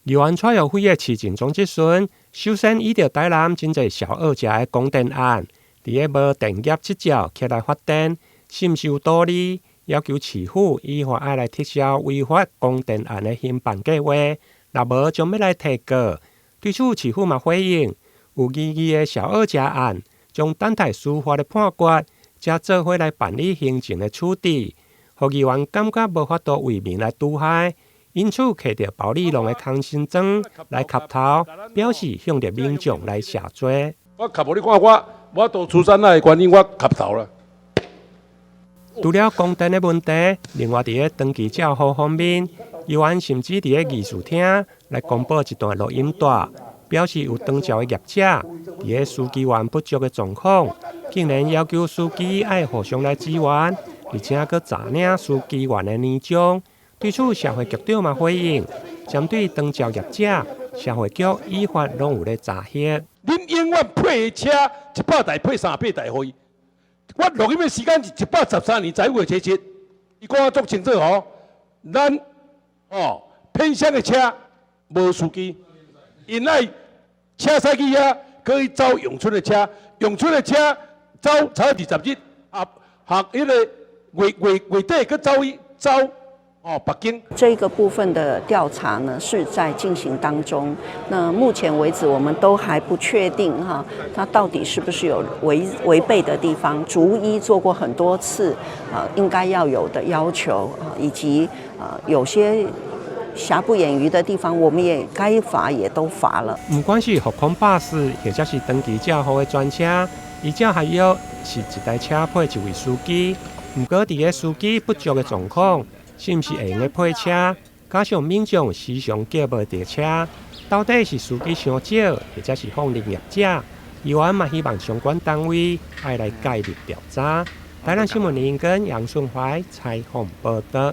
游安蔡友会的市政总执孙，首先遇到台南真侪小恶者的供电案，伫个无电业执照起来发电，甚至有道理，要求市府依法爱来撤销违法供电案的兴办计划，若无将要来提告。对此，市府嘛回应，有异议的小恶者案，将等待司法的判决，才做伙来办理行政的处置，互议员感觉无法度为民来除害。因此，摕着包利龙的空心针来磕头，表示向着民众来谢罪。我磕无你看我到出山那的原因，我磕头了。除了供电的问题，另外伫个登记照户方面，议员甚至伫个议事厅来公布一段录音带，表示有登记的业者伫个司机员不足的状况，竟然要求司机爱互相来支援，而且佫查领司机员的年终。对此，社会局长嘛回应，针对登记业者，社会局依法拢有咧查核。恁永远配的车100台配300台互伊，我录音的时间是113年3月17日，伊讲啊足清楚吼，咱偏乡的车无司机，因爱车驶去遐可以走永春的车，永春的车走才20日，迄个月底佮走北京。这个部分的调查呢是在进行当中。那目前为止，我们都还不确定它到底是不是有违背的地方，逐一做过很多次应该要有的要求以及有些瑕不掩瑜的地方，我们也该罚也都罚了。不管是航空巴士，或者是登记照户的专车，伊只还要是一台车配一位司机。不过，伫个司机不足的状况，是毋是会用配车？加上民众时常叫无到车，到底是司机伤少，或者是放任业者？议员嘛希望相关单位爱来介入调查。台南新闻林跟杨顺怀采访报道。